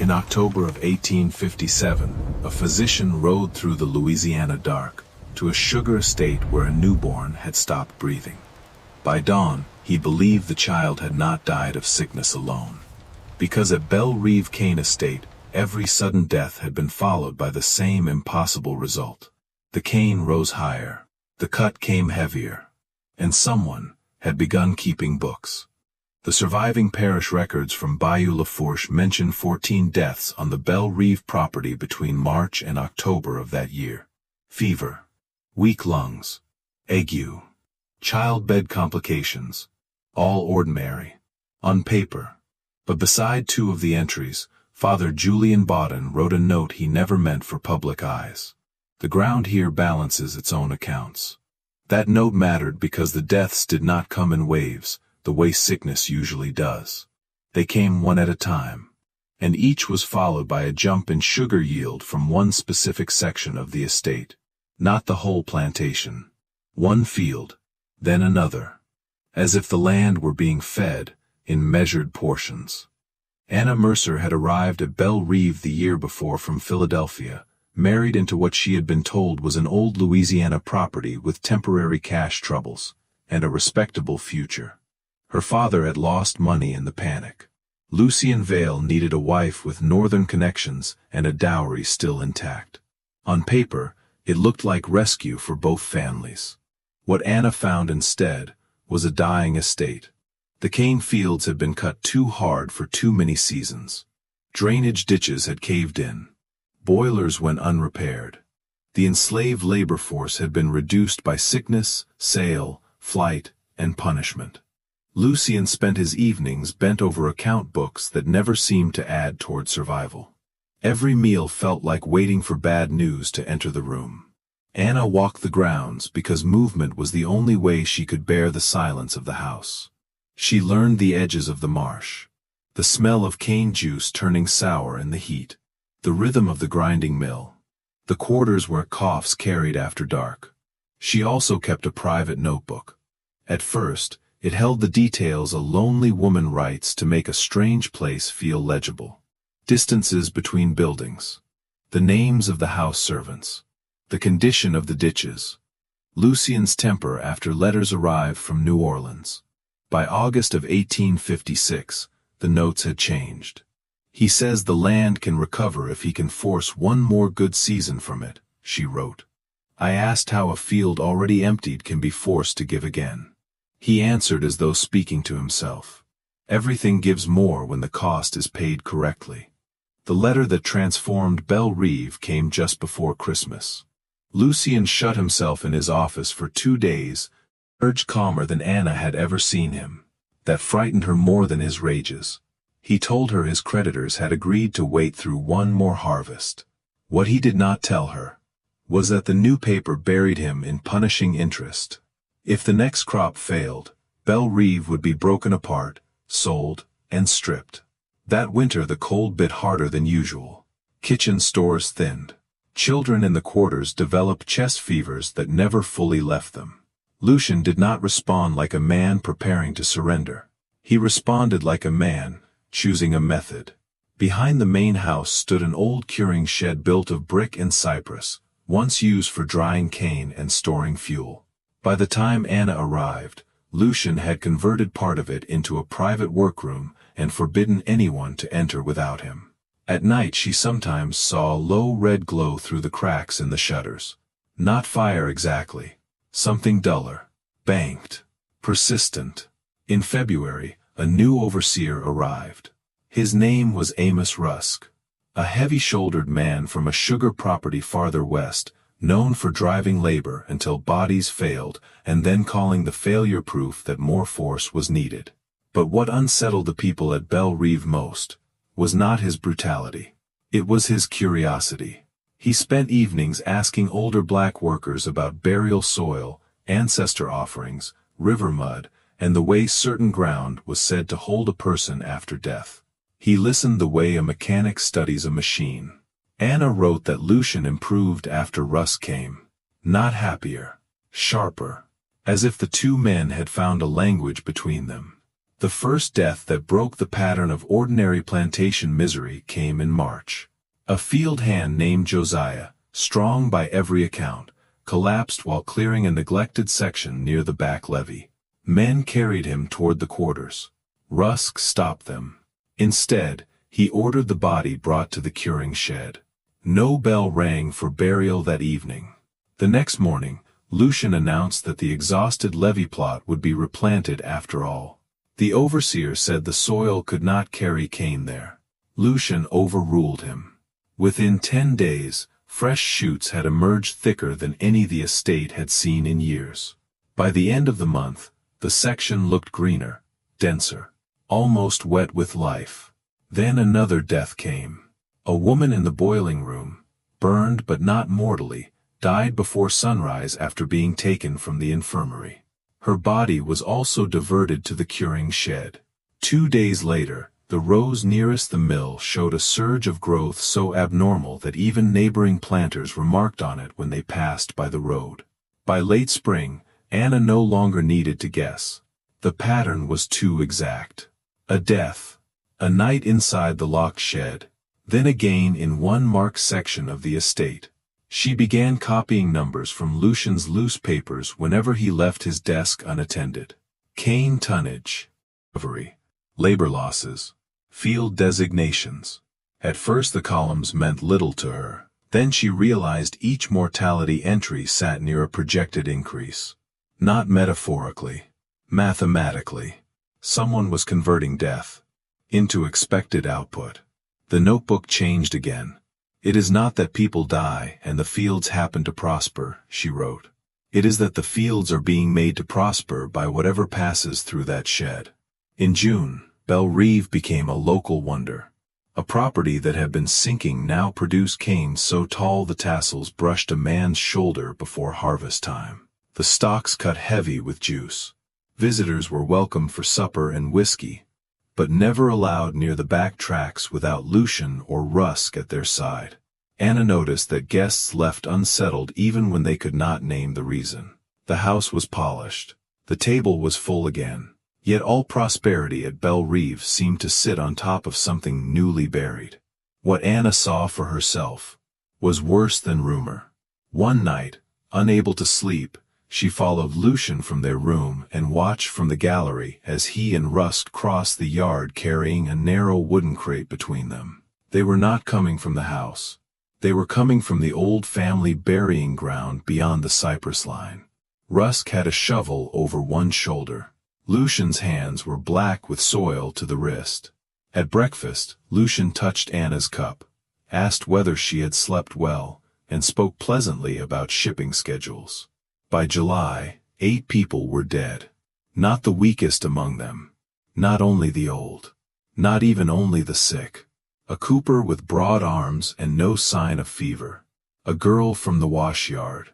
In October of 1857, a physician rode through the Louisiana dark to a sugar estate where a newborn had stopped breathing. By dawn, he believed the child had not died of sickness alone, because at Belle Rive cane estate, every sudden death had been followed by the same impossible result. The cane rose higher, the cut came heavier, and someone had begun keeping books. The surviving parish records from Bayou Lafourche mention 14 deaths on the Belle Rive property between March and October of that year. Fever, weak lungs, ague, childbed complications, all ordinary, on paper. But beside two of the entries, Father Julian Baudin wrote a note he never meant for public eyes. The ground here balances its own accounts. That note mattered because the deaths did not come in waves, the way sickness usually does. They came one at a time, and each was followed by a jump in sugar yield from one specific section of the estate, not the whole plantation. One field, then another, as if the land were being fed in measured portions. Anna Mercer had arrived at Belle Rive the year before from Philadelphia, married into what she had been told was an old Louisiana property with temporary cash troubles and a respectable future. Her father had lost money in the panic. Lucien Vale needed a wife with northern connections and a dowry still intact. On paper, it looked like rescue for both families. What Anna found instead was a dying estate. The cane fields had been cut too hard for too many seasons. Drainage ditches had caved in. Boilers went unrepaired. The enslaved labor force had been reduced by sickness, sale, flight, and punishment. Lucien spent his evenings bent over account books that never seemed to add toward survival. Every meal felt like waiting for bad news to enter the room. Anna walked the grounds because movement was the only way she could bear the silence of the house. She learned the edges of the marsh, the smell of cane juice turning sour in the heat, the rhythm of the grinding mill, the quarters where coughs carried after dark. She also kept a private notebook. At first, it held the details a lonely woman writes to make a strange place feel legible. Distances between buildings, the names of the house servants, the condition of the ditches, Lucien's temper after letters arrived from New Orleans. By August of 1856, the notes had changed. He says the land can recover if he can force one more good season from it, she wrote. I asked how a field already emptied can be forced to give again. He answered as though speaking to himself. Everything gives more when the cost is paid correctly. The letter that transformed Belle Rive came just before Christmas. Lucien shut himself in his office for 2 days, urged calmer than Anna had ever seen him. That frightened her more than his rages. He told her his creditors had agreed to wait through one more harvest. What he did not tell her was that the new paper buried him in punishing interest. If the next crop failed, Belle Rive would be broken apart, sold, and stripped. That winter the cold bit harder than usual. Kitchen stores thinned. Children in the quarters developed chest fevers that never fully left them. Lucien did not respond like a man preparing to surrender. He responded like a man, choosing a method. Behind the main house stood an old curing shed built of brick and cypress, once used for drying cane and storing fuel. By the time Anna arrived, Lucien had converted part of it into a private workroom and forbidden anyone to enter without him. At night she sometimes saw a low red glow through the cracks in the shutters. Not fire exactly. Something duller, banked, persistent. In February, a new overseer arrived. His name was Amos Rusk, a heavy-shouldered man from a sugar property farther west, known for driving labor until bodies failed and then calling the failure proof that more force was needed. But what unsettled the people at Belle Rive most was not his brutality. It was his curiosity. He spent evenings asking older black workers about burial soil, ancestor offerings, river mud, and the way certain ground was said to hold a person after death. He listened the way a mechanic studies a machine. Anna wrote that Lucien improved after Russ came. Not happier, sharper, as if the two men had found a language between them. The first death that broke the pattern of ordinary plantation misery came in March. A field hand named Josiah, strong by every account, collapsed while clearing a neglected section near the back levee. Men carried him toward the quarters. Rusk stopped them. Instead, he ordered the body brought to the curing shed. No bell rang for burial that evening. The next morning, Lucian announced that the exhausted levee plot would be replanted after all. The overseer said the soil could not carry cane there. Lucian overruled him. Within 10 days, fresh shoots had emerged thicker than any the estate had seen in years. By the end of the month, the section looked greener, denser, almost wet with life. Then another death came. A woman in the boiling room, burned but not mortally, died before sunrise after being taken from the infirmary. Her body was also diverted to the curing shed. 2 days later, the rows nearest the mill showed a surge of growth so abnormal that even neighboring planters remarked on it when they passed by the road. By late spring, Anna no longer needed to guess. The pattern was too exact. A death. A night inside the locked shed. Then again in one marked section of the estate. She began copying numbers from Lucian's loose papers whenever he left his desk unattended. Cane tonnage. Recovery. Labor losses. Field designations. At first the columns meant little to her. Then she realized each mortality entry sat near a projected increase. Not metaphorically. Mathematically. Someone was converting death into expected output. The notebook changed again. It is not that people die and the fields happen to prosper, she wrote. It is that the fields are being made to prosper by whatever passes through that shed. In June, Belle Rive became a local wonder. A property that had been sinking now produced canes so tall the tassels brushed a man's shoulder before harvest time. The stalks cut heavy with juice. Visitors were welcomed for supper and whiskey, but never allowed near the back tracks without Lucian or Rusk at their side. Anna noticed that guests left unsettled even when they could not name the reason. The house was polished. The table was full again. Yet all prosperity at Belle Rive seemed to sit on top of something newly buried. What Anna saw for herself was worse than rumor. One night, unable to sleep, she followed Lucian from their room and watched from the gallery as he and Rusk crossed the yard carrying a narrow wooden crate between them. They were not coming from the house. They were coming from the old family burying ground beyond the cypress line. Rusk had a shovel over one shoulder. Lucian's hands were black with soil to the wrist. At breakfast, Lucian touched Anna's cup, asked whether she had slept well, and spoke pleasantly about shipping schedules. By July, 8 people were dead. Not the weakest among them. Not only the old. Not even only the sick. A cooper with broad arms and no sign of fever. A girl from the wash yard.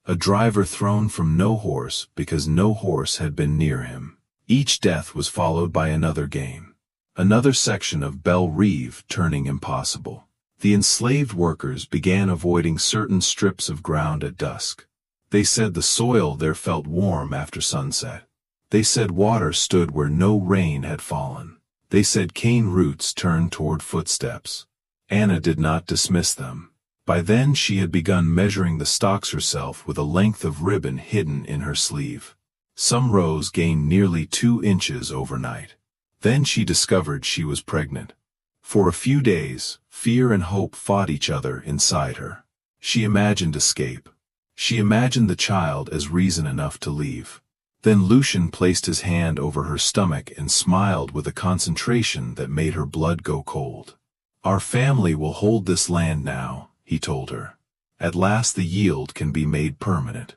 A driver thrown from no horse because no horse had been near him. Each death was followed by another game. Another section of Belle Rive turning impossible. The enslaved workers began avoiding certain strips of ground at dusk. They said the soil there felt warm after sunset. They said water stood where no rain had fallen. They said cane roots turned toward footsteps. Anna did not dismiss them. By then she had begun measuring the stalks herself with a length of ribbon hidden in her sleeve. Some rows gained nearly 2 inches overnight. Then she discovered she was pregnant. For a few days, fear and hope fought each other inside her. She imagined escape. She imagined the child as reason enough to leave. Then Lucian placed his hand over her stomach and smiled with a concentration that made her blood go cold. "Our family will hold this land now," he told her. "At last the yield can be made permanent."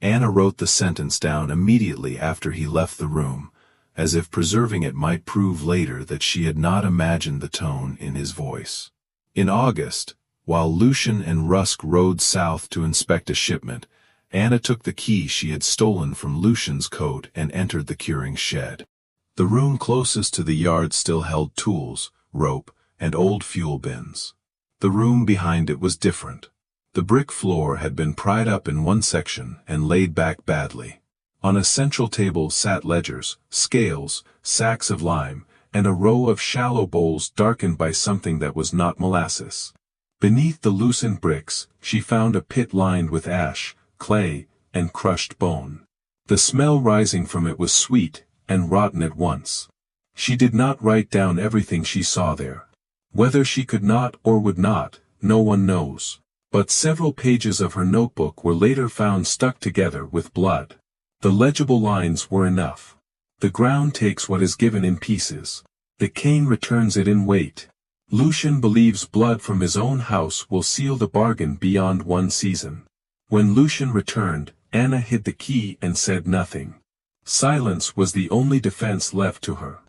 Anna wrote the sentence down immediately after he left the room, as if preserving it might prove later that she had not imagined the tone in his voice. In August, while Lucian and Rusk rode south to inspect a shipment, Anna took the key she had stolen from Lucian's coat and entered the curing shed. The room closest to the yard still held tools, rope, and old fuel bins. The room behind it was different. The brick floor had been pried up in one section and laid back badly. On a central table sat ledgers, scales, sacks of lime, and a row of shallow bowls darkened by something that was not molasses. Beneath the loosened bricks, she found a pit lined with ash, clay, and crushed bone. The smell rising from it was sweet, and rotten at once. She did not write down everything she saw there. Whether she could not or would not, no one knows. But several pages of her notebook were later found stuck together with blood. The legible lines were enough. The ground takes what is given in pieces. The cane returns it in weight. Lucian believes blood from his own house will seal the bargain beyond one season. When Lucian returned, Anna hid the key and said nothing. Silence was the only defense left to her.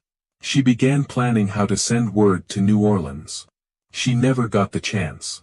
She began planning how to send word to New Orleans. She never got the chance.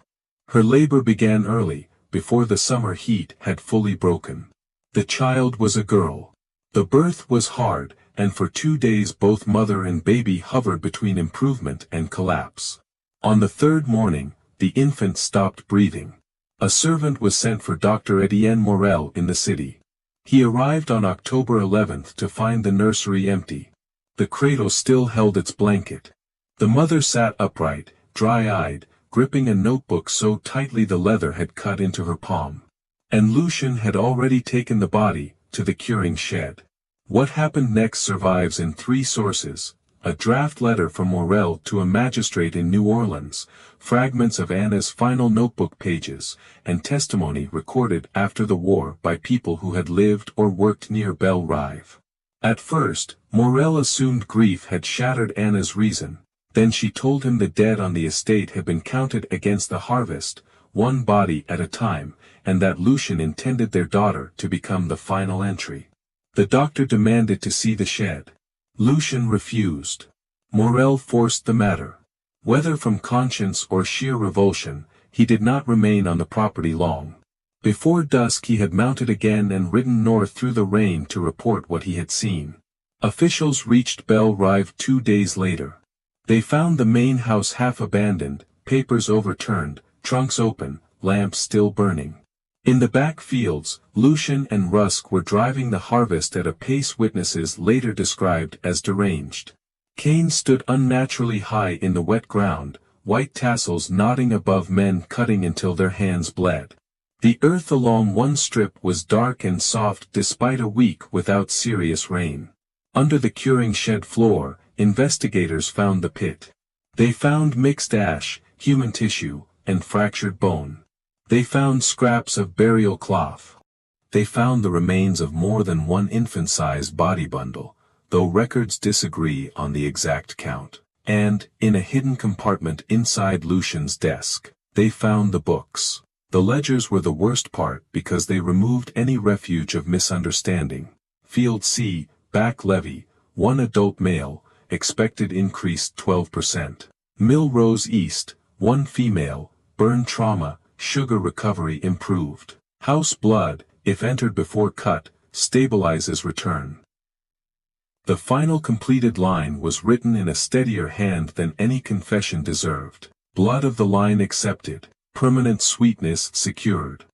Her labor began early, before the summer heat had fully broken. The child was a girl. The birth was hard, and for 2 days both mother and baby hovered between improvement and collapse. On the third morning, the infant stopped breathing. A servant was sent for Dr. Etienne Morel in the city. He arrived on October 11th to find the nursery empty. The cradle still held its blanket. The mother sat upright, dry-eyed, gripping a notebook so tightly the leather had cut into her palm. And Lucian had already taken the body to the curing shed. What happened next survives in 3 sources: a draft letter from Morel to a magistrate in New Orleans, fragments of Anna's final notebook pages, and testimony recorded after the war by people who had lived or worked near Belle Rive. At first, Morel assumed grief had shattered Anna's reason. Then she told him the dead on the estate had been counted against the harvest, one body at a time, and that Lucian intended their daughter to become the final entry. The doctor demanded to see the shed. Lucian refused. Morel forced the matter. Whether from conscience or sheer revulsion, he did not remain on the property long. Before dusk he had mounted again and ridden north through the rain to report what he had seen. Officials reached Belle Rive 2 days later. They found the main house half abandoned, papers overturned, trunks open, lamps still burning. In the back fields, Lucian and Rusk were driving the harvest at a pace witnesses later described as deranged. Cane stood unnaturally high in the wet ground, white tassels nodding above men cutting until their hands bled. The earth along one strip was dark and soft despite a week without serious rain. Under the curing shed floor, investigators found the pit. They found mixed ash, human tissue, and fractured bone. They found scraps of burial cloth. They found the remains of more than one infant-sized body bundle, though records disagree on the exact count. And, in a hidden compartment inside Lucian's desk, they found the books. The ledgers were the worst part because they removed any refuge of misunderstanding. Field C, back levy, 1 adult male, expected increased 12%. Mill Rose East, 1 female, burn trauma, sugar recovery improved. House blood, if entered before cut, stabilizes return. The final completed line was written in a steadier hand than any confession deserved. Blood of the line accepted. Permanent sweetness secured.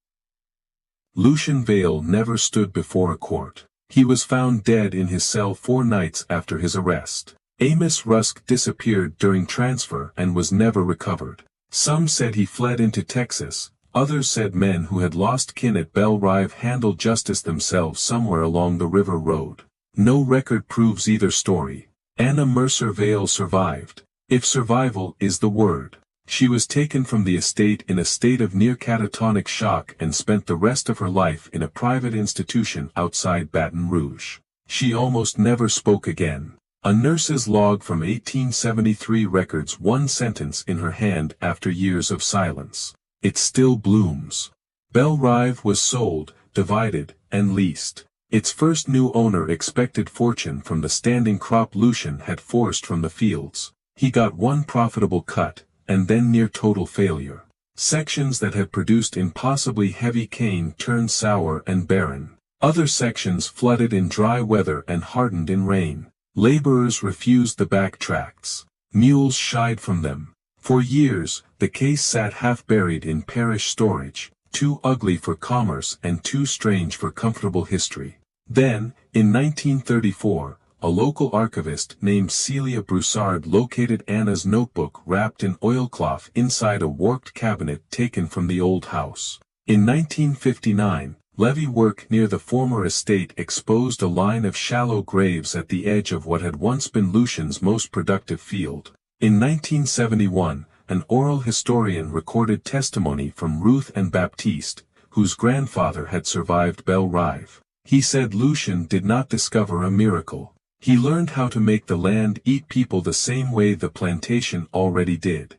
Lucian Vale never stood before a court. He was found dead in his cell 4 nights after his arrest. Amos Rusk disappeared during transfer and was never recovered. Some said he fled into Texas, others said men who had lost kin at Belle Rive handled justice themselves somewhere along the river road. No record proves either story. Anna Mercer Vale survived, if survival is the word. She was taken from the estate in a state of near catatonic shock and spent the rest of her life in a private institution outside Baton Rouge. She almost never spoke again. A nurse's log from 1873 records one sentence in her hand after years of silence. It still blooms. Belle Rive was sold, divided, and leased. Its first new owner expected fortune from the standing crop Lucian had forced from the fields. He got one profitable cut, and then near total failure. Sections that had produced impossibly heavy cane turned sour and barren. Other sections flooded in dry weather and hardened in rain. Laborers refused the back tracts. Mules shied from them. For years, the case sat half-buried in parish storage, too ugly for commerce and too strange for comfortable history. Then, in 1934, a local archivist named Celia Broussard located Anna's notebook wrapped in oilcloth inside a warped cabinet taken from the old house. In 1959, levee work near the former estate exposed a line of shallow graves at the edge of what had once been Lucian's most productive field. In 1971, an oral historian recorded testimony from Ruth and Baptiste, whose grandfather had survived Belle Rive. He said Lucian did not discover a miracle. He learned how to make the land eat people the same way the plantation already did.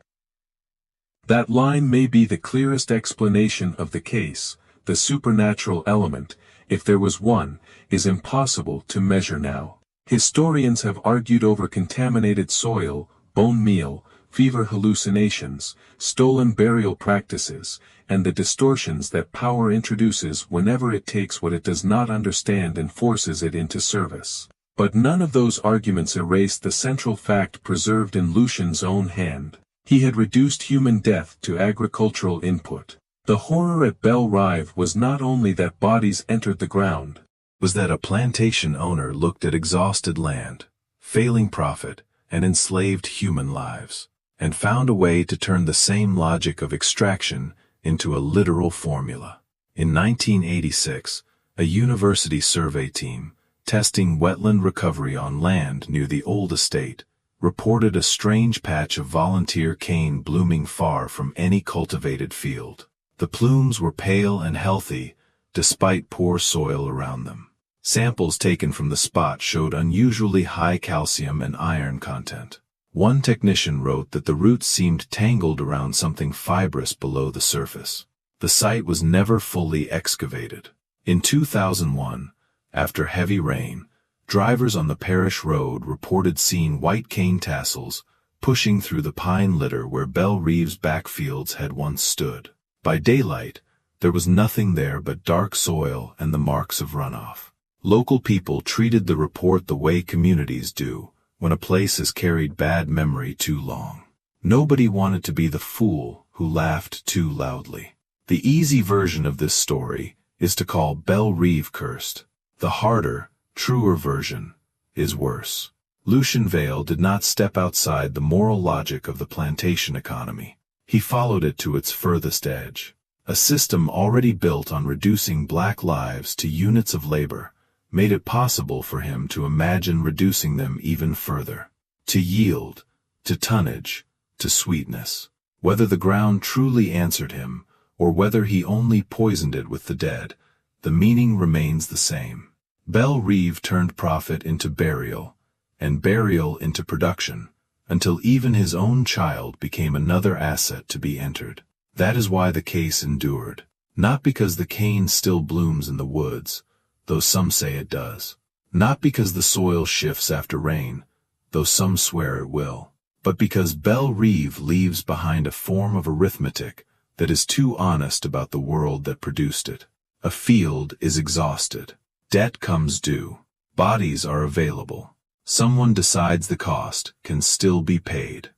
That line may be the clearest explanation of the case. The supernatural element, if there was one, is impossible to measure now. Historians have argued over contaminated soil, bone meal, fever hallucinations, stolen burial practices, and the distortions that power introduces whenever it takes what it does not understand and forces it into service. But none of those arguments erased the central fact preserved in Lucian's own hand. He had reduced human death to agricultural input. The horror at Belle Rive was not only that bodies entered the ground, was that a plantation owner looked at exhausted land, failing profit, and enslaved human lives, and found a way to turn the same logic of extraction into a literal formula. In 1986, a university survey team, testing wetland recovery on land near the old estate, reported a strange patch of volunteer cane blooming far from any cultivated field. The plumes were pale and healthy, despite poor soil around them. Samples taken from the spot showed unusually high calcium and iron content. One technician wrote that the roots seemed tangled around something fibrous below the surface. The site was never fully excavated. In 2001, after heavy rain, drivers on the parish road reported seeing white cane tassels pushing through the pine litter where Belle Rive's backfields had once stood. By daylight, there was nothing there but dark soil and the marks of runoff. Local people treated the report the way communities do when a place has carried bad memory too long. Nobody wanted to be the fool who laughed too loudly. The easy version of this story is to call Belle Rive cursed. The harder, truer version is worse. Lucian Vale did not step outside the moral logic of the plantation economy. He followed it to its furthest edge. A system already built on reducing black lives to units of labor made it possible for him to imagine reducing them even further. To yield, to tonnage, to sweetness. Whether the ground truly answered him, or whether he only poisoned it with the dead, the meaning remains the same. Belle Rive turned profit into burial, and burial into production, until even his own child became another asset to be entered. That is why the case endured. Not because the cane still blooms in the woods, though some say it does. Not because the soil shifts after rain, though some swear it will. But because Belle Rive leaves behind a form of arithmetic that is too honest about the world that produced it. A field is exhausted. Debt comes due. Bodies are available. Someone decides the cost can still be paid.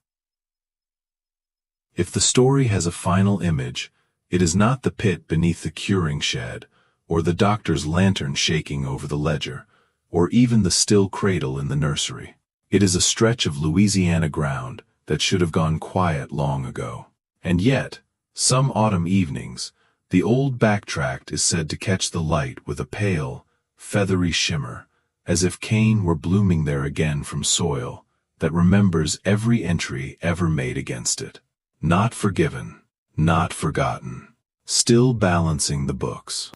If the story has a final image, it is not the pit beneath the curing shed, or the doctor's lantern shaking over the ledger, or even the still cradle in the nursery. It is a stretch of Louisiana ground that should have gone quiet long ago. And yet, some autumn evenings, the old backtract is said to catch the light with a pale, feathery shimmer, as if cane were blooming there again from soil that remembers every entry ever made against it. Not forgiven, not forgotten, still balancing the books.